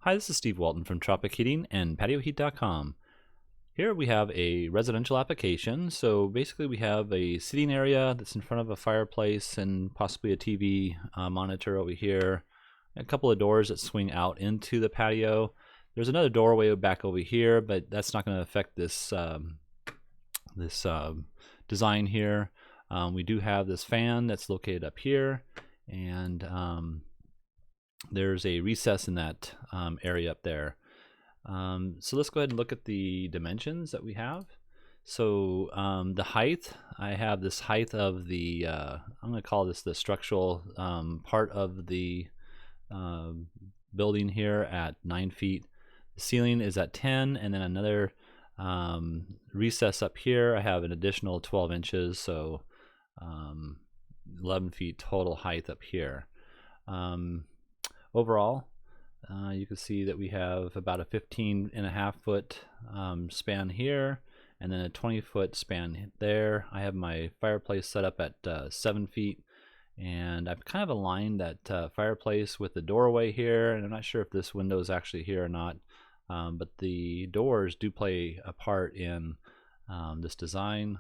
Hi, this is Steve Walton from Tropic Heating and PatioHeat.com. Here we have a residential application. So basically we have a seating area that's in front of a fireplace and possibly a TV monitor over here. A couple of doors that swing out into the patio. There's another doorway back over here, but that's not going to affect this design here. We do have this fan that's located up here, and there's a recess in that area up there. So let's go ahead and look at the dimensions that we have. So the height, I have this height of the, I'm going to call this the structural part of the building here at 9 feet. The ceiling is at 10, and then another recess up here. I have an additional 12 inches, so 11 feet total height up here. Overall, you can see that we have about a 15.5 foot span here, and then a 20-foot span there. I have my fireplace set up at 7 feet, and I've kind of aligned that fireplace with the doorway here, and I'm not sure if this window is actually here or not, but the doors do play a part in this design.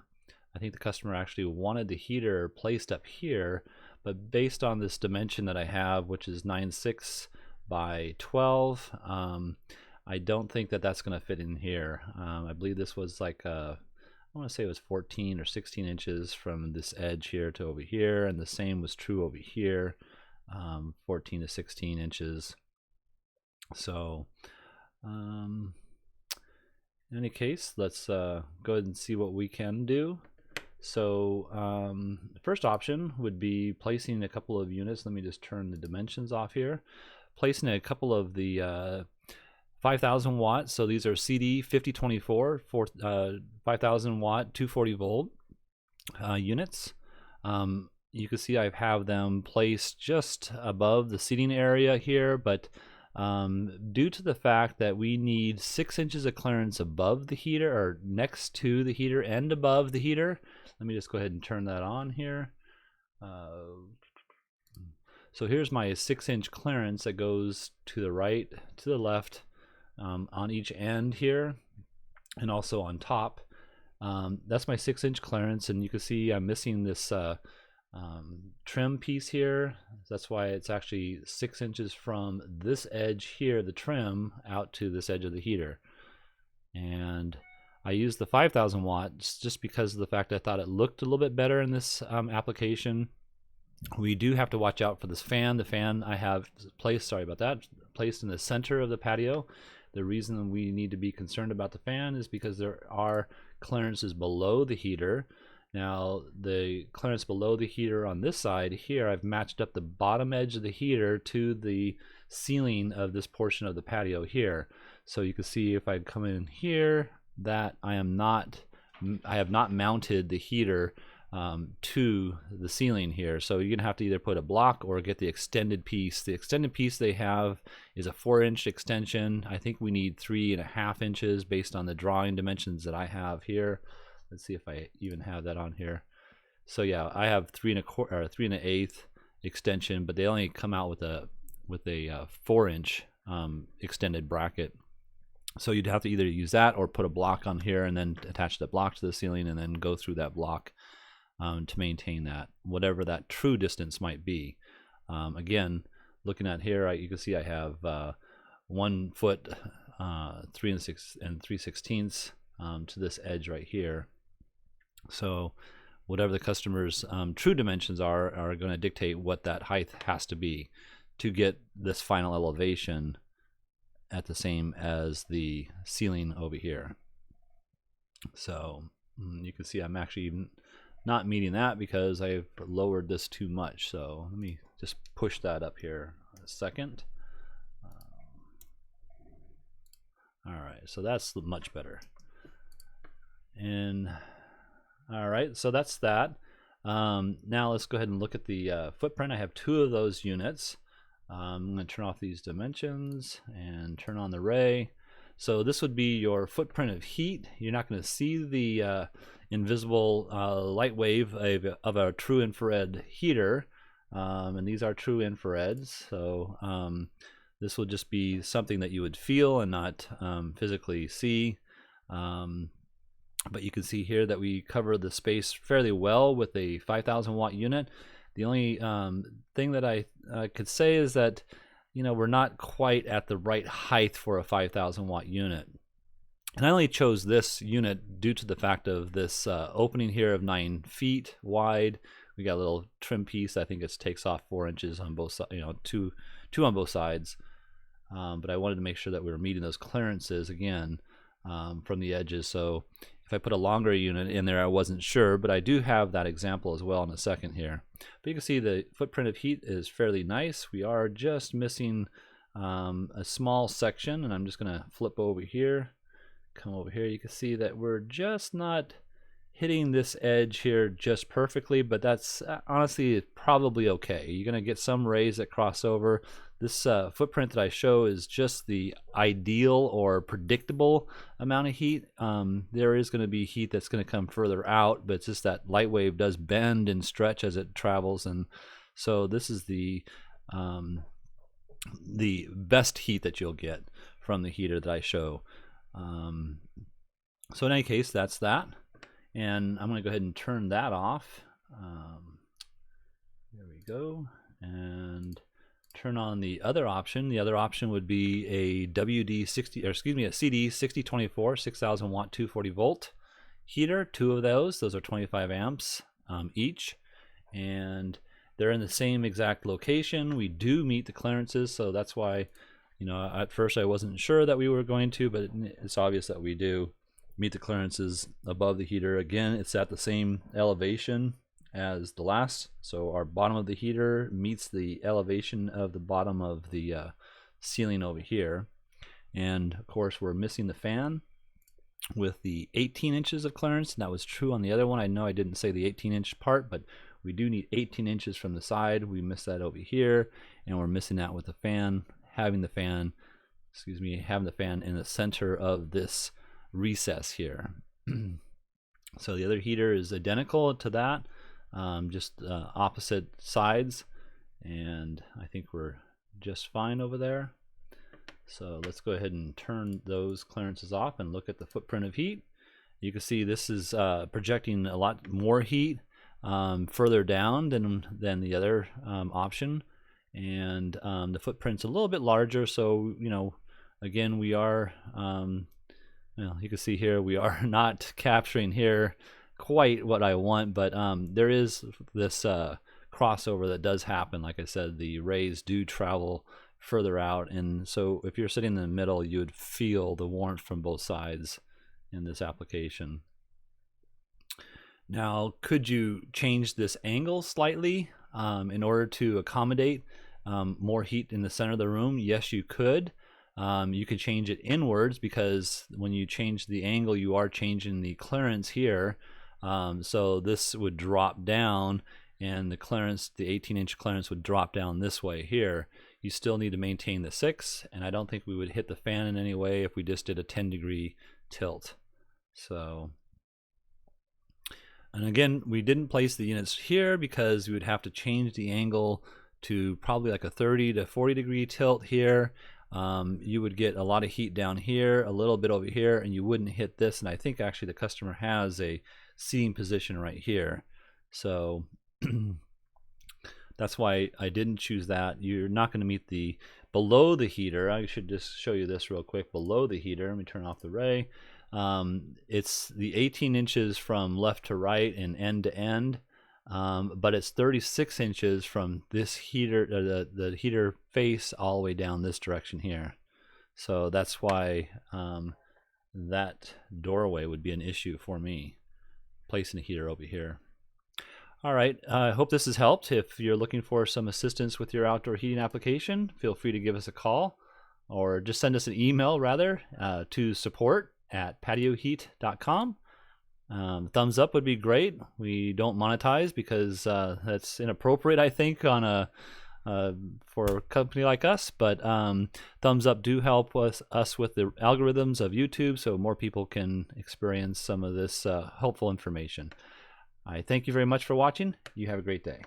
I think the customer actually wanted the heater placed up here, but based on this dimension that I have, which is 9.6 by 12, I don't think that that's going to fit in here. I believe this was like I want to say it was 14 or 16 inches from this edge here to over here, and the same was true over here, 14 to 16 inches. So in any case, let's go ahead and see what we can do. So the first option would be placing a couple of units. Let me just turn the dimensions off here. Placing a couple of the 5,000 watts. So these are CD5024 for 5,000 watt 240 volt units. You can see I have them placed just above the seating area here, but due to the fact that we need 6 inches of clearance above the heater, or next to the heater and above the heater. Let me just go ahead and turn that on here. So here's my 6-inch clearance that goes to the right, to the left, on each end here, and also on top. That's my 6-inch clearance, and you can see I'm missing this trim piece here. That's why it's actually 6 inches from this edge here, the trim, out to this edge of the heater. And I used the 5,000 watts just because of the fact I thought it looked a little bit better in this application. We do have to watch out for this fan. The fan I have placed, sorry about that, placed in the center of the patio. The reason we need to be concerned about the fan is because there are clearances below the heater. Now, the clearance below the heater on this side here, I've matched up the bottom edge of the heater to the ceiling of this portion of the patio here. So you can see if I come in here that I have not mounted the heater to the ceiling here. So you're gonna have to either put a block or get the extended piece. The extended piece they have is a 4-inch extension. I think we need 3.5 inches based on the drawing dimensions that I have here. Let's see if I even have that on here. So yeah, I have 3.25 or 3.125 extension, but they only come out with a 4-inch extended bracket. So you'd have to either use that or put a block on here and then attach the block to the ceiling and then go through that block to maintain that, whatever that true distance might be. Again, looking at here, you can see I have 1 foot 3 3/16 to this edge right here. So whatever the customer's true dimensions are going to dictate what that height has to be to get this final elevation at the same as the ceiling over here. So you can see I'm actually not meeting that because I've lowered this too much. So let me just push that up here a second. All right, so that's much better. And all right, so that's that. Now let's go ahead and look at the footprint. I have 2 of those units. I'm going to turn off these dimensions and turn on the ray. So this would be your footprint of heat. You're not going to see the invisible light wave of a true infrared heater, and these are true infrareds. So This will just be something that you would feel and not physically see. But you can see here that we cover the space fairly well with a 5,000 watt unit. The only thing that I could say is that, you know, we're not quite at the right height for a 5,000 watt unit. And I only chose this unit due to the fact of this opening here of 9 feet wide. We got a little trim piece. I think it takes off 4 inches on both sides, you know, two on both sides. But I wanted to make sure that we were meeting those clearances again from the edges. So if I put a longer unit in there, I wasn't sure, but I do have that example as well in a second here. But you can see the footprint of heat is fairly nice. We are just missing a small section, and I'm just going to flip over here. Come over here, you can see that we're just not hitting this edge here just perfectly, but that's honestly probably okay. You're going to get some rays that cross over. This footprint that I show is just the ideal or predictable amount of heat. There is going to be heat that's going to come further out, but it's just that light wave does bend and stretch as it travels, and so this is the best heat that you'll get from the heater that I show. So in any case, that's that, and I'm going to go ahead and turn that off. There we go, and turn on the other option. The other option would be a a CD6024 6,000 watt 240 volt heater. 2 of those are 25 amps each, and they're in the same exact location. We do meet the clearances, so that's why, you know, at first I wasn't sure that we were going to, but it's obvious that we do meet the clearances above the heater. Again, it's at the same elevation as the last, so our bottom of the heater meets the elevation of the bottom of the ceiling over here. And of course we're missing the fan with the 18 inches of clearance, and that was true on the other one. I know I didn't say the 18-inch part, but we do need 18 inches from the side. We missed that over here, and we're missing that with the fan. Having the fan in the center of this recess here. So the other heater is identical to that, just opposite sides, and I think we're just fine over there. So let's go ahead and turn those clearances off and look at the footprint of heat. You can see this is projecting a lot more heat further down than the other option. And the footprint's a little bit larger, so, you know, again, we are well, you can see here we are not capturing here quite what I want, but there is this crossover that does happen. Like I said, the rays do travel further out, and so if you're sitting in the middle, you would feel the warmth from both sides in this application. Now, could you change this angle slightly in order to accommodate more heat in the center of the room? Yes, you could. You could change it inwards, because when you change the angle, you are changing the clearance here. So this would drop down, and the clearance, the 18-inch clearance, would drop down this way here. You still need to maintain the 6, and I don't think we would hit the fan in any way if we just did a 10-degree tilt. So, and again, we didn't place the units here because we would have to change the angle to probably like a 30 to 40 degree tilt here. You would get a lot of heat down here, a little bit over here, and you wouldn't hit this. And I think actually the customer has a seating position right here. So that's why I didn't choose that. You're not going to meet the below the heater. I should just show you this real quick. Below the heater, let me turn off the ray. It's the 18 inches from left to right and end to end, but it's 36 inches from this heater, the heater face, all the way down this direction here. So that's why that doorway would be an issue for me, placing a heater over here. All right, I hope this has helped. If you're looking for some assistance with your outdoor heating application, feel free to give us a call, or just send us an email rather to support@patioheat.com. Thumbs up would be great. We don't monetize because that's inappropriate, I think, on a for a company like us. But thumbs up do help us with the algorithms of YouTube, so more people can experience some of this helpful information. I thank you very much for watching. You have a great day.